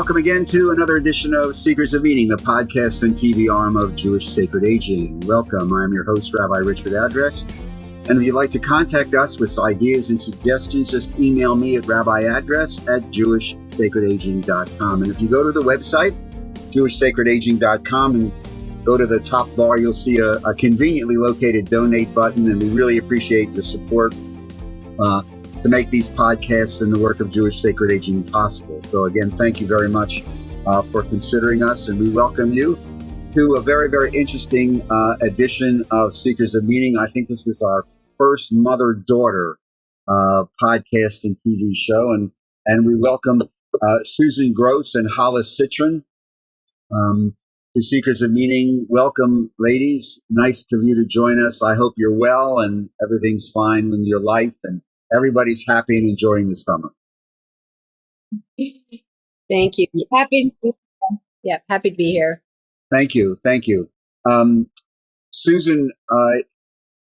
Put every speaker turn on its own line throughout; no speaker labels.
welcome again to another edition of Seekers of Meaning, the podcast and TV arm of Jewish Sacred Aging. Welcome. I'm your host, Rabbi Richard Address. And if you'd like to contact us with ideas and suggestions, just email me at rabbiaddress@jewishsacredaging.com. And if you go to the website, jewishsacredaging.com, and go to the top bar, you'll see a conveniently located donate button. And we really appreciate your support to make these podcasts and the work of Jewish Sacred Aging possible. So again, thank you very much for considering us, and we welcome you to a very, very interesting edition of Seekers of Meaning. I think this is our first mother-daughter podcast and TV show, and we welcome Susan Gross and Hollis Citron to Seekers of Meaning. Welcome, ladies. Nice of you to join us. I hope you're well and everything's fine in your life, and everybody's happy and enjoying the summer.
Thank you. Happy to be here.
Thank you. Susan,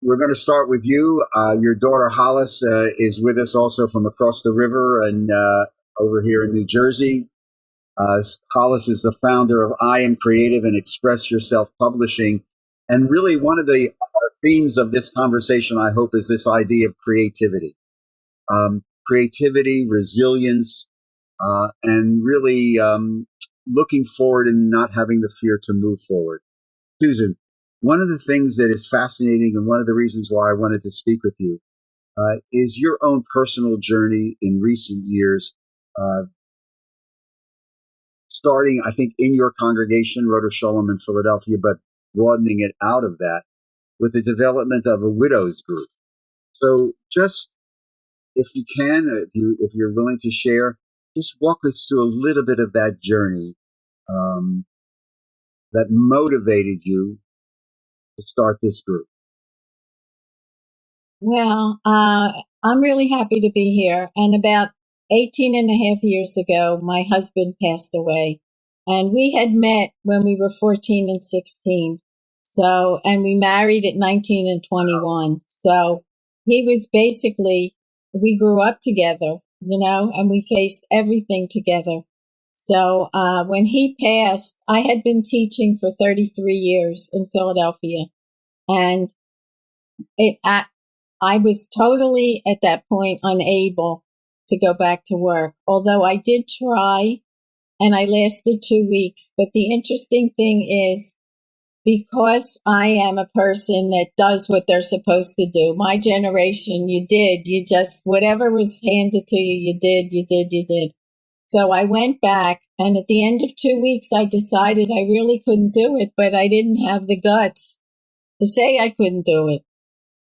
we're going to start with you. Your daughter Hollis is with us also from across the river and over here in New Jersey. Hollis is the founder of I Am Creative and Express Yourself Publishing. And really one of the themes of this conversation, I hope, is this idea of creativity. Creativity, resilience, and really looking forward and not having the fear to move forward. Susan, one of the things that is fascinating and one of the reasons why I wanted to speak with you is your own personal journey in recent years, starting, I think, in your congregation, Rhoda Shalom in Philadelphia, but broadening it out of that with the development of a widows group. So just, if you can, if you're willing to share, just walk us through a little bit of that journey that motivated you to start this group.
Well, I'm really happy to be here. And about 18 and a half years ago, my husband passed away. And we had met when we were 14 and 16. So, and we married at 19 and 21. So he was basically, we grew up together, and we faced everything together. So when he passed, I had been teaching for 33 years in Philadelphia. And I was totally at that point unable to go back to work, although I did try and I lasted 2 weeks. But the interesting thing is, because I am a person that does what they're supposed to do. My generation, you just, whatever was handed to you, you did. So I went back, and at the end of 2 weeks, I decided I really couldn't do it, but I didn't have the guts to say I couldn't do it.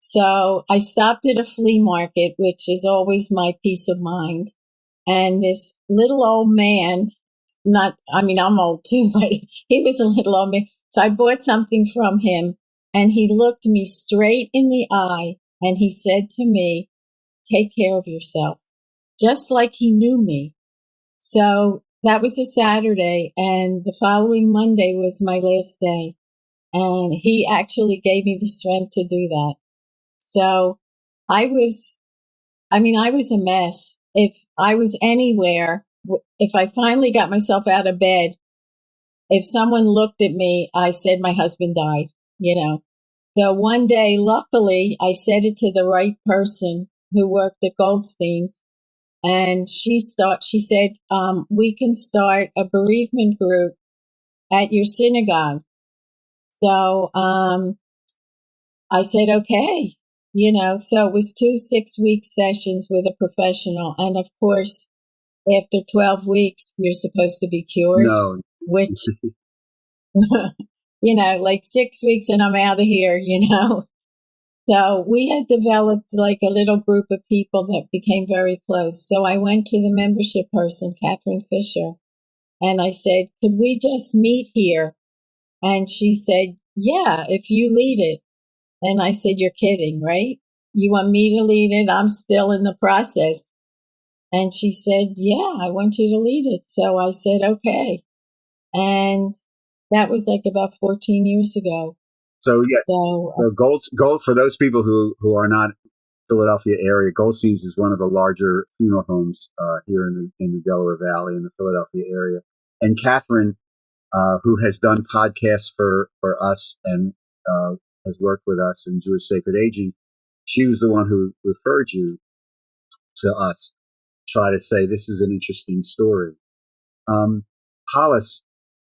So I stopped at a flea market, which is always my peace of mind. And this little old man, I'm old too, but he was a little old man. So I bought something from him, and he looked me straight in the eye and he said to me, "Take care of yourself," just like he knew me. So that was a Saturday, and the following Monday was my last day. And he actually gave me the strength to do that. So I was a mess. If I was anywhere, if I finally got myself out of bed, if someone looked at me, I said my husband died, So one day, luckily, I said it to the right person who worked at Goldstein's, and she said, we can start a bereavement group at your synagogue. So I said, okay, so it was 2 6-week sessions with a professional. And of course, after 12 weeks, you're supposed to be cured.
No.
Which, like 6 weeks and I'm out of here, So we had developed like a little group of people that became very close. So I went to the membership person, Catherine Fisher, and I said, could we just meet here? And she said, yeah, if you lead it. And I said, you're kidding, right? You want me to lead it? I'm still in the process. And she said, yeah, I want you to lead it. So I said, okay. And that was like about 14 years ago.
So yes, so gold for those people who are not Philadelphia area. Goldstein's is one of the larger funeral homes here in the Delaware Valley in the Philadelphia area. And Catherine, who has done podcasts for us and has worked with us in Jewish Sacred Aging, she was the one who referred you to us. Try to say this is an interesting story. Hollis,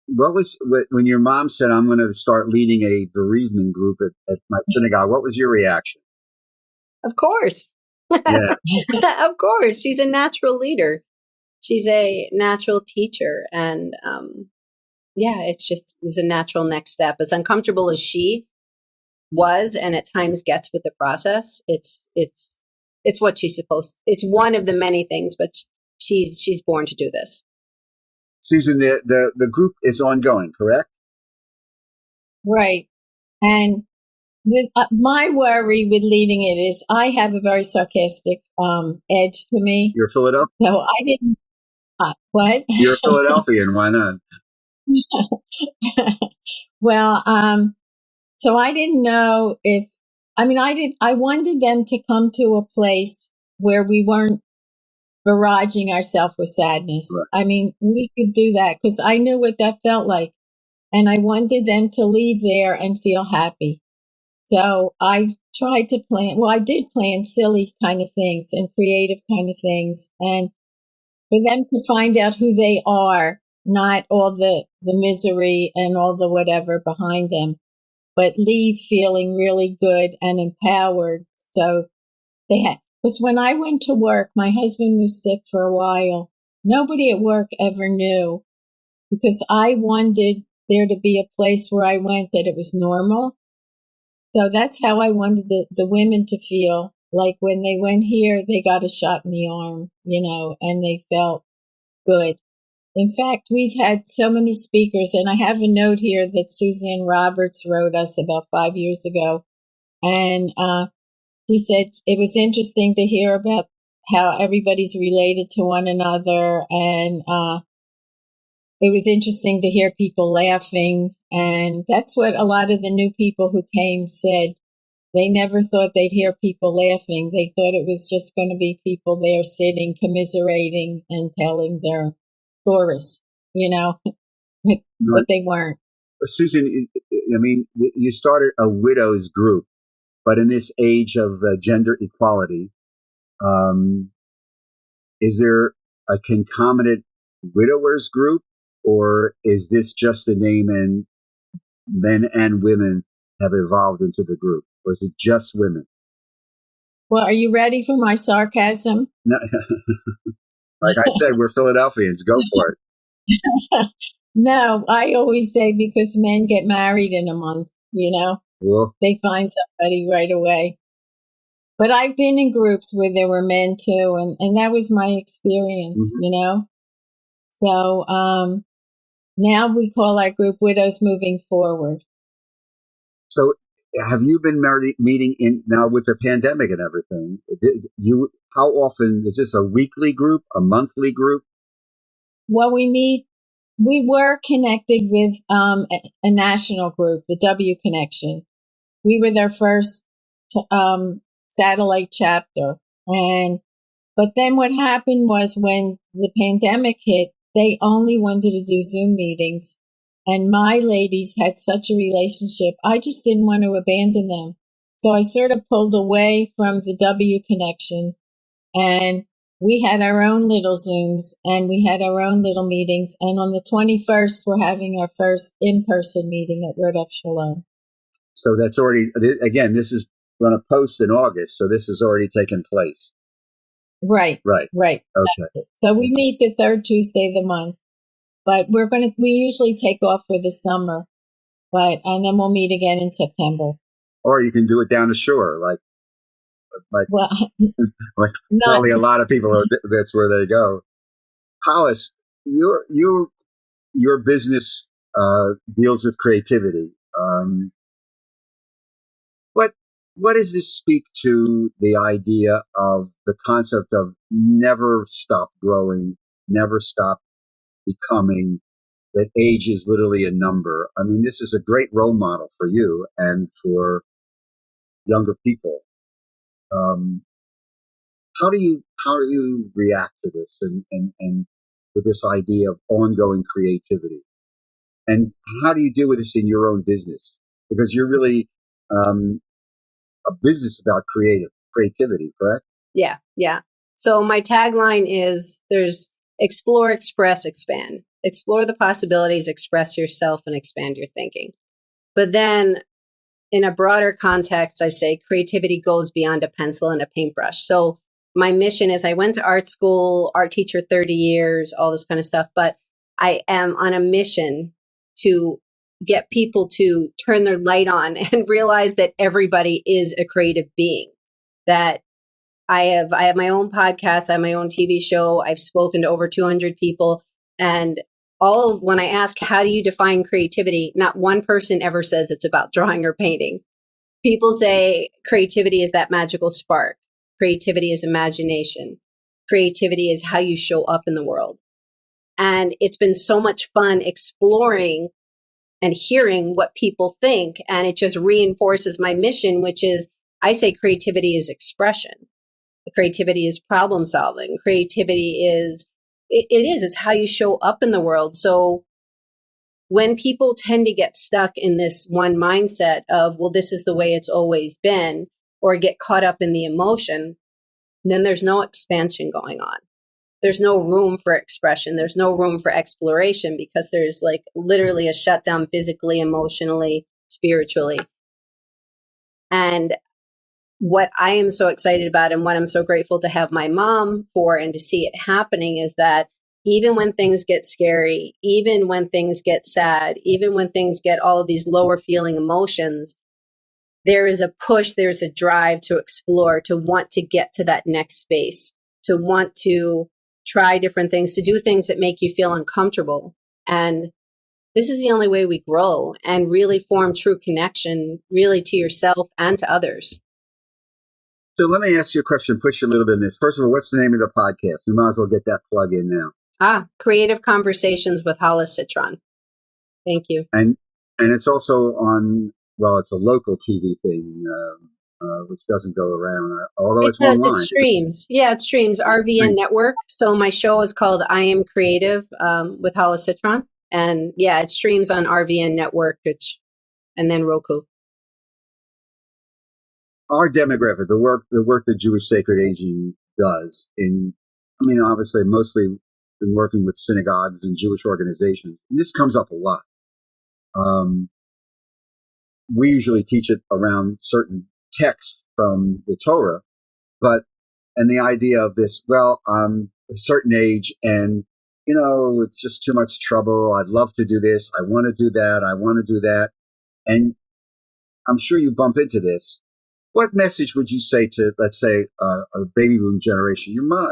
what was when your mom said, "I'm going to start leading a bereavement group at my synagogue"? What was your reaction?
Of course.
Yeah.
Of course. She's a natural leader. She's a natural teacher. And it's a natural next step. As uncomfortable as she was and at times gets with the process, it's what she's supposed to. It's one of the many things, but she's born to do this.
Susan, the group is ongoing, correct?
Right. And my worry with leading it is I have a very sarcastic edge to me.
You're Philadelphia.
So I didn't. What?
You're a Philadelphian. Why not?
Well, so I didn't know I wanted them to come to a place where we weren't barraging ourselves with sadness.
Right.
I mean, we could do that because I knew what that felt like. And I wanted them to leave there and feel happy. So I tried to I did plan silly kind of things and creative kind of things. And for them to find out who they are, not all the misery and all the whatever behind them, but leave feeling really good and empowered. So because when I went to work, my husband was sick for a while. Nobody at work ever knew because I wanted there to be a place where I went that it was normal. So that's how I wanted the women to feel, like when they went here, they got a shot in the arm, and they felt good. In fact, we've had so many speakers, and I have a note here that Suzanne Roberts wrote us about 5 years ago. And she said it was interesting to hear about how everybody's related to one another. And it was interesting to hear people laughing. And that's what a lot of the new people who came said. They never thought they'd hear people laughing. They thought it was just going to be people there sitting, commiserating, and telling their stories, but they weren't.
Susan, I mean, you started a widows group, but in this age of gender equality, is there a concomitant widowers group, or is this just a name and men and women have evolved into the group? Or is it just women?
Well, are you ready for my sarcasm?
No. Like I said, we're Philadelphians. Go for it.
No, I always say because men get married in a month,
Well,
they find somebody right away. But I've been in groups where there were men too, and that was my experience, So now we call our group Widows Moving Forward.
So have you been meeting in now with the pandemic and everything? How often is this? A weekly group, a monthly group?
Well, we were connected with a national group, the W Connection. We were their first satellite chapter. But then what happened was when the pandemic hit, they only wanted to do Zoom meetings. And my ladies had such a relationship. I just didn't want to abandon them. So I sort of pulled away from the W Connection, and we had our own little Zooms and we had our own little meetings. And on the 21st, we're having our first in-person meeting at Rodef Shalom.
So that's already, again, this is going to post in August. So this has already taken place.
Right.
Okay.
So we meet the third Tuesday of the month, but we usually take off for the summer, and then we'll meet again in September.
Or you can do it down the shore, like probably a lot of people that's where they go. Hollis, your business deals with creativity. What does this speak to the idea of the concept of never stop growing, never stop becoming, that age is literally a number? I mean, this is a great role model for you and for younger people. how do you react to this and with this idea of ongoing creativity? And how do you deal with this in your own business? Because you're really a business about creativity, correct?
Yeah, yeah. So my tagline is there's explore, express, expand. Explore the possibilities, express yourself, and expand your thinking. But then in a broader context, I say creativity goes beyond a pencil and a paintbrush. So my mission is I went to art school, art teacher 30 years, all this kind of stuff, but I am on a mission to get people to turn their light on and realize that everybody is a creative being. That I have my own podcast, I have my own TV show, I've spoken to over 200 people, and when I ask how do you define creativity, not one person ever says it's about drawing or painting. People say creativity is that magical spark. Creativity is imagination. Creativity is how you show up in the world. And it's been so much fun exploring and hearing what people think. And it just reinforces my mission, which is I say creativity is expression. Creativity is problem solving. Creativity is, it's how you show up in the world. So when people tend to get stuck in this one mindset of, well, this is the way it's always been, or get caught up in the emotion, then there's no expansion going on. There's no room for expression. There's no room for exploration because there's like literally a shutdown physically, emotionally, spiritually. And what I am so excited about and what I'm so grateful to have my mom for and to see it happening is that even when things get scary, even when things get sad, even when things get all of these lower feeling emotions, there is a push, there's a drive to explore, to want to get to that next space, to want to try different things, to do things that make you feel uncomfortable. And this is the only way we grow and really form true connection, really to yourself and to others.
So let me ask you a question, push you a little bit in this. First of all, what's the name of the podcast? We might as well get that plug in now.
Creative Conversations with Hollis Citron. Thank you.
And it's also on, well, it's a local TV thing, which doesn't go around, although it's online.
It streams. Yeah, it streams RVN Network. So my show is called I Am Creative with Hollis Citron. And yeah, it streams on RVN Network and then Roku.
Our demographic, the work that Jewish Sacred Aging does obviously mostly been working with synagogues and Jewish organizations. And this comes up a lot. We usually teach it around certain texts from the Torah, and the idea of this, well, I'm a certain age and, it's just too much trouble. I'd love to do this. I want to do that. I want to do that. And I'm sure you bump into this. What message would you say to, let's say, a baby boom generation? Your mom,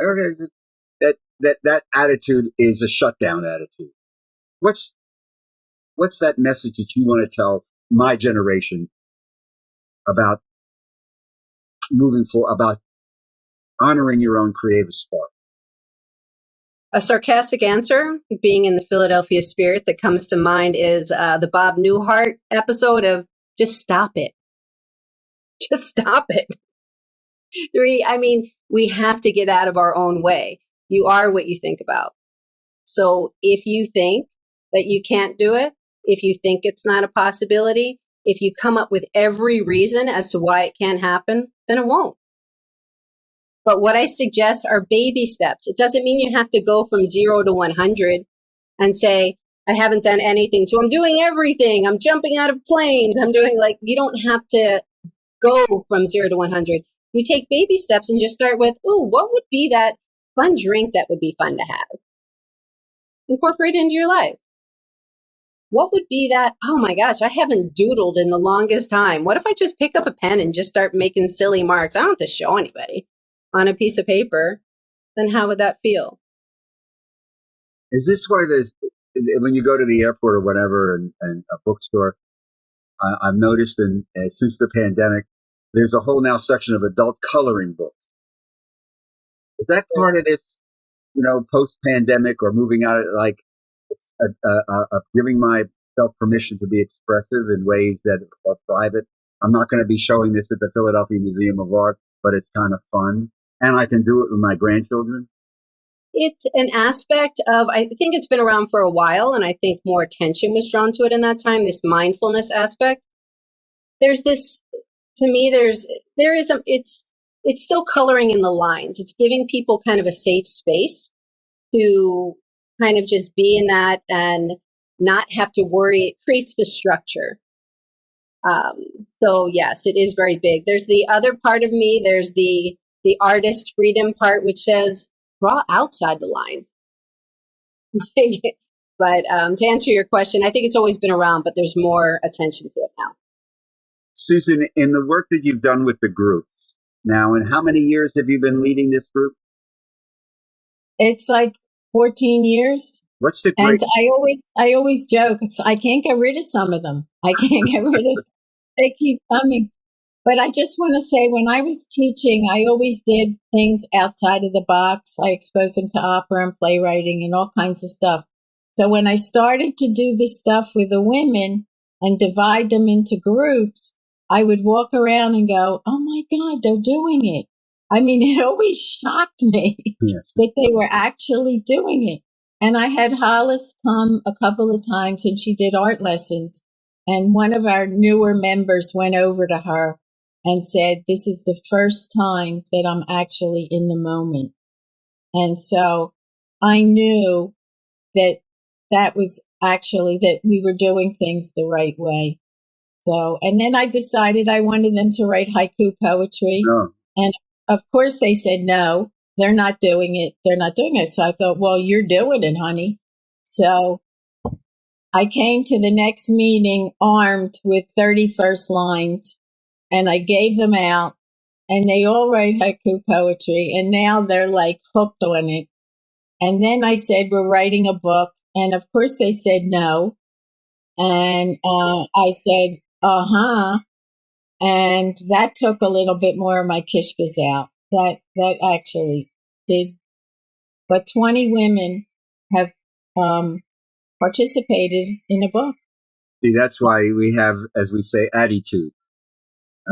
that attitude is a shutdown attitude. What's that message that you want to tell my generation about moving forward, about honoring your own creative spark?
A sarcastic answer, being in the Philadelphia spirit, that comes to mind is the Bob Newhart episode of "Just Stop It." Just stop it. 3, we have to get out of our own way. You are what you think about. So if you think that you can't do it, if you think it's not a possibility, if you come up with every reason as to why it can't happen, then it won't. But what I suggest are baby steps. It doesn't mean you have to go from 0 to 100 and say, I haven't done anything. So I'm doing everything. I'm jumping out of planes. You don't have to go from 0 to 100. You take baby steps and just start with, what would be that fun drink that would be fun to have? Incorporate it into your life. What would be that, oh my gosh, I haven't doodled in the longest time. What if I just pick up a pen and just start making silly marks? I don't have to show anybody on a piece of paper. Then how would that feel?
Is this why when you go to the airport or whatever and a bookstore, I've noticed since the pandemic, there's a whole now section of adult coloring books. Is that part of this, post-pandemic or moving out of giving myself permission to be expressive in ways that are private? I'm not going to be showing this at the Philadelphia Museum of Art, but it's kind of fun. And I can do it with my grandchildren.
It's an aspect of, I think it's been around for a while, and I think more attention was drawn to it in that time, this mindfulness aspect. There's this, to me, it's still coloring in the lines. It's giving people kind of a safe space to kind of just be in that and not have to worry. It creates the structure. So yes, it is very big. There's the other part of me. There's the artist freedom part, which says draw outside the lines. But to answer your question, I think it's always been around, but there's more attention to it now.
Susan, in the work that you've done with the groups now, and how many years have you been leading this group?
It's like 14 years.
What's the
And
great?
I always joke, I can't get rid of some of them. I can't get rid of them. They keep coming. But I just want to say, when I was teaching, I always did things outside of the box. I exposed them to opera and playwriting and all kinds of stuff. So when I started to do this stuff with the women and divide them into groups, I would walk around and go, oh my God, they're doing it. I mean, it always shocked me that they were actually doing it. And I had Hollis come a couple of times and she did art lessons. And one of our newer members went over to her and said, this is the first time that I'm actually in the moment. And so I knew that was actually that we were doing things the right way. So, and then I decided I wanted them to write haiku poetry.
No.
And of course they said, no, they're not doing it. They're not doing it. So I thought, well, you're doing it, honey. So I came to the next meeting armed with 31st lines and I gave them out and they all write haiku poetry. And now they're like hooked on it. And then I said, we're writing a book. And of course they said no. And I said, uh-huh. And that took a little bit more of my kishkas out. That actually did. But 20 women have participated in a book.
See, that's why we have, as we say, attitude.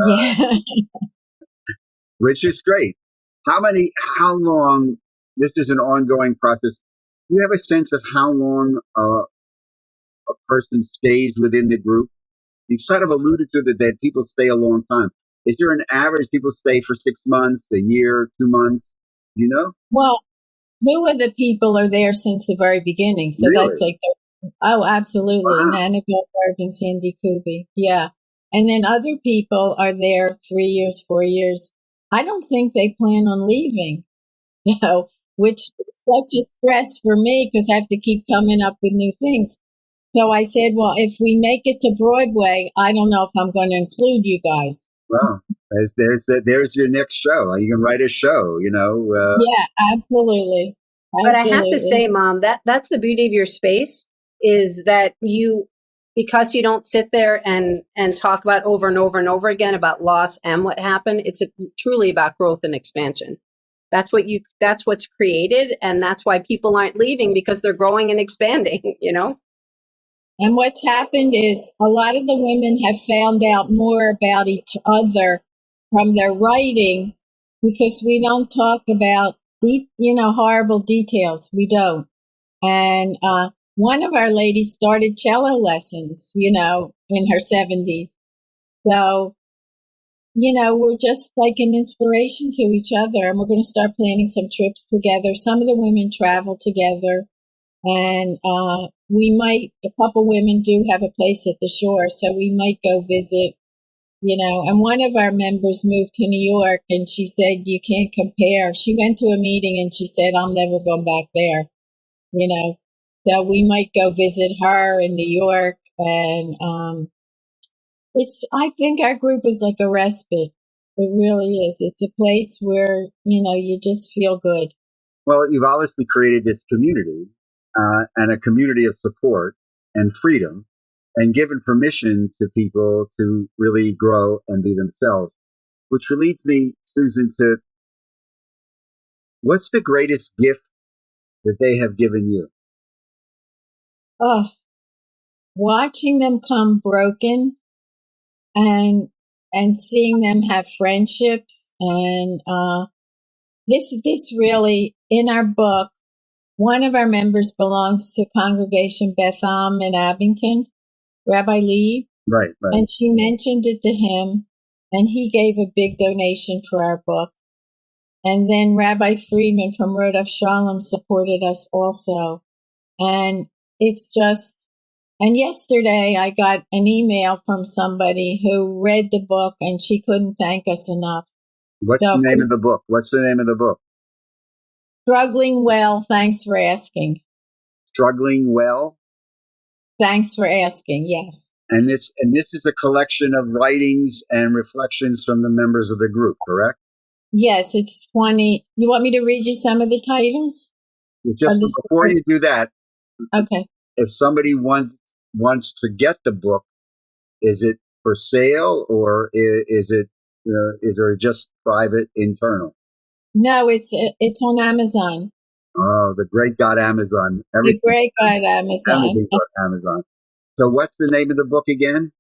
Yeah.
Which is great. How long, this is an ongoing process. Do you have a sense of how long a person stays within the group? You sort of alluded to that people stay a long time. Is there an average people stay for 6 months, a year, 2 months? You know?
Well, 2 of the people are there since the very beginning. So
Really?
that's like, oh, absolutely.
Wow.
Nana Goldberg and Sandy Kuby. Yeah. And then other people are there 3 years, 4 years. I don't think they plan on leaving, which is such a stress for me because I have to keep coming up with new things. So I said, well, if we make it to Broadway, I don't know if I'm going to include you guys.
Well, there's your next show. You can write a show,
Yeah, absolutely.
But I have to say, Mom, that's the beauty of your space is that because you don't sit there and talk about over and over and over again about loss and what happened, it's truly about growth and expansion. That's what's created. And that's why people aren't leaving because they're growing and expanding,
And what's happened is a lot of the women have found out more about each other from their writing because we don't talk about, horrible details. We don't. And one of our ladies started cello lessons, in her 70s. So, we're just like an inspiration to each other. And we're going to start planning some trips together. Some of the women travel together. And a couple women do have a place at the shore, so we might go visit, and one of our members moved to New York and she said, you can't compare. She went to a meeting and she said, I'm never going back there, so we might go visit her in New York. And I think our group is like a respite. It really is. It's a place where, you just feel good.
Well, you've obviously created this community. And a community of support and freedom and given permission to people to really grow and be themselves, which leads me, Susan, to what's the greatest gift that they have given you?
Oh, watching them come broken and seeing them have friendships and this really, in our book, one of our members belongs to Congregation Beth Am in Abington, Rabbi Lee.
Right.
And she mentioned it to him, and he gave a big donation for our book. And then Rabbi Friedman from Rodef Shalom supported us also. And it's just, and yesterday I got an email from somebody who read the book, and she couldn't thank us enough.
What's the name of the book? What's the name of the book?
Struggling Well, Thanks for Asking.
Struggling Well?
Thanks for asking, yes.
And this is a collection of writings and reflections from the members of the group, correct?
Yes, it's 20. You want me to read you some of the titles?
Just before you do that,
okay.
If somebody wants to get the book, is it for sale or is there just private internal?
No, it's on Amazon.
Oh, the great God Amazon!
The great God Amazon.
Everything's on Amazon. So, what's the name of the book again?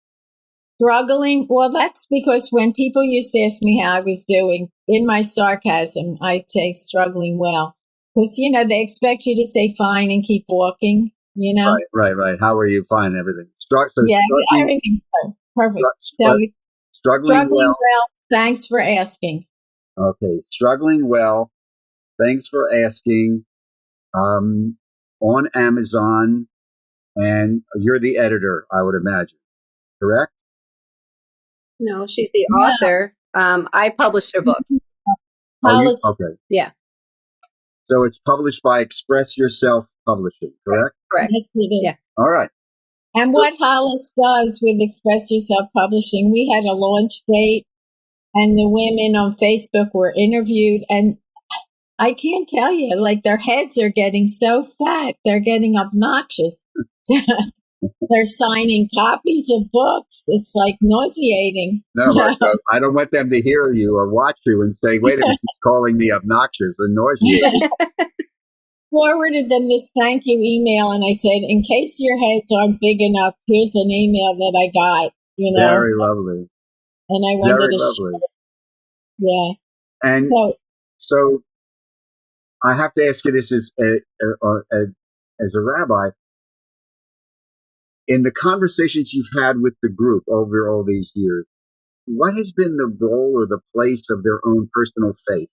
Struggling. Well, that's because when people used to ask me how I was doing, in my sarcasm, I'd say struggling well. Because, they expect you to say fine and keep walking,
Right. How are you? Fine, everything.
Everything's fine. Perfect.
Struggling well.
Thanks for asking.
Okay. Struggling well. Thanks for asking. On Amazon. And you're the editor, I would imagine. Correct?
No, she's the author. I published her book.
Hollis.
Okay.
Yeah.
So it's published by Express Yourself Publishing, correct?
Correct.
Yes, we did.
Yeah.
All right.
And what Hollis does with Express Yourself Publishing, we had a launch date, and the women on Facebook were interviewed, and I can't tell you, like, their heads are getting so fat, they're getting obnoxious. They're signing copies of books. It's like nauseating.
No, I don't want them to hear you or watch you and say, wait a minute, she's calling me obnoxious and nauseating.
Forwarded them this thank you email, and I said, in case your heads aren't big enough, here's an email that I got,
Very lovely.
And I wanted to
lovely.
Yeah.
And so I have to ask you this as a rabbi. In the conversations you've had with the group over all these years, what has been the role or the place of their own personal faith?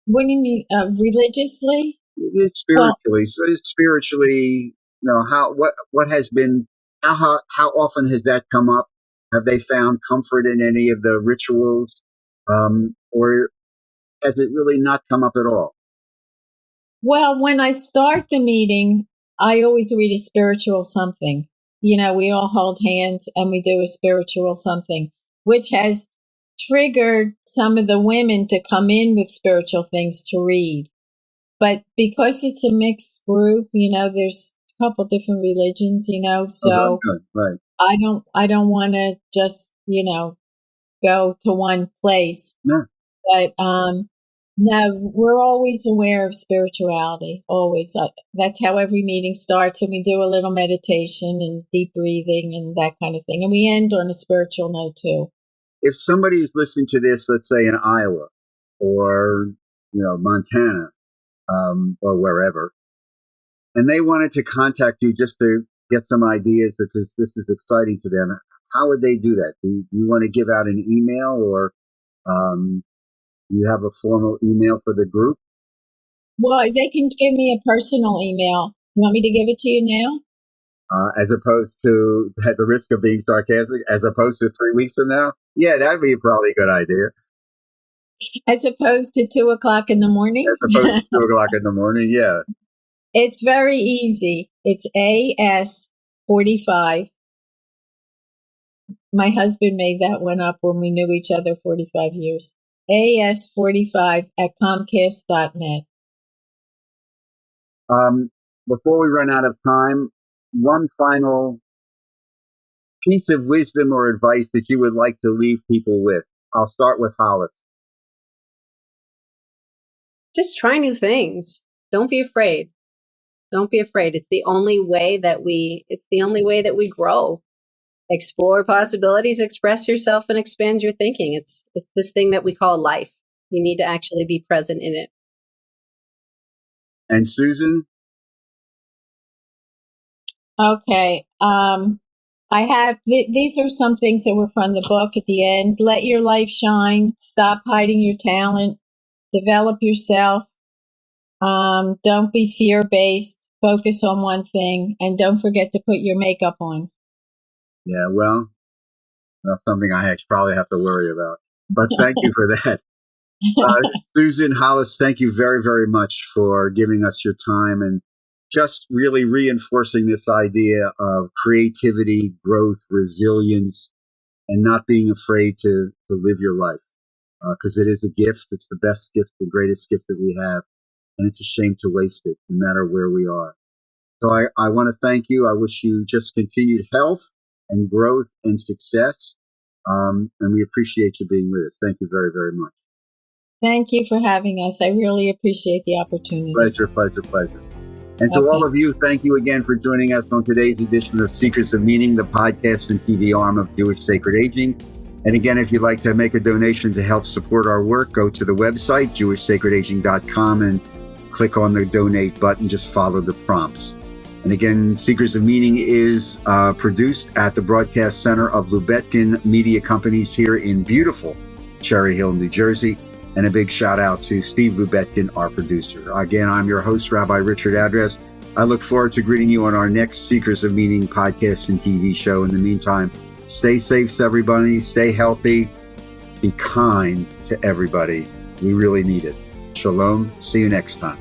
What do you mean, religiously?
Spiritually, what has been, how often has that come up? Have they found comfort in any of the rituals? Or has it really not come up at all?
Well, when I start the meeting, I always read a spiritual something. We all hold hands and we do a spiritual something, which has triggered some of the women to come in with spiritual things to read. But because it's a mixed group, there's a couple different religions, so
right.
I don't want to just, go to one place.
No.
But, no, we're always aware of spirituality, always. That's how every meeting starts, and we do a little meditation and deep breathing and that kind of thing. And we end on a spiritual note, too.
If somebody's listening to this, let's say in Iowa or, Montana or wherever, and they wanted to contact you just to get some ideas because this is exciting to them, how would they do that? Do you want to give out an email or you have a formal email for the group?
Well, they can give me a personal email. You want me to give it to you now?
As opposed to, at the risk of being sarcastic, as opposed to 3 weeks from now? Yeah, that'd be probably a good idea.
As opposed to 2:00 in the morning?
As opposed to 2:00 in the morning, yeah.
It's very easy. It's AS45. My husband made that one up when we knew each other 45 years. AS45@comcast.net.
Before we run out of time, one final piece of wisdom or advice that you would like to leave people with. I'll start with Hollis.
Just try new things. Don't be afraid. Don't be afraid. It's the only way that we grow. Explore possibilities, express yourself, and expand your thinking. It's this thing that we call life. You need to actually be present in it.
And Susan?
Okay. I have, these are some things that were from the book at the end. Let your light shine. Stop hiding your talent. Develop yourself. Don't be fear-based. Focus on one thing. And don't forget to put your makeup on.
Yeah, well, that's something I probably have to worry about. But thank you for that. Susan, Hollis, thank you very, very much for giving us your time and just really reinforcing this idea of creativity, growth, resilience, and not being afraid to live your life. Because it is a gift. It's the best gift, the greatest gift that we have. And it's a shame to waste it, no matter where we are. So I want to thank you. I wish you just continued health and growth and success. And we appreciate you being with us. Thank you very, very much.
Thank you for having us. I really appreciate the opportunity.
Pleasure, pleasure, pleasure. And to all of you, thank you again for joining us on today's edition of Seekers of Meaning, the podcast and TV arm of Jewish Sacred Aging. And again, if you'd like to make a donation to help support our work, go to the website, jewishsacredaging.com, and click on the donate button. Just follow the prompts. And again, Seekers of Meaning is produced at the Broadcast Center of Lubetkin Media Companies here in beautiful Cherry Hill, New Jersey. And a big shout out to Steve Lubetkin, our producer. Again, I'm your host, Rabbi Richard Adres. I look forward to greeting you on our next Seekers of Meaning podcast and TV show. In the meantime, stay safe, everybody. Stay healthy. Be kind to everybody. We really need it. Shalom. See you next time.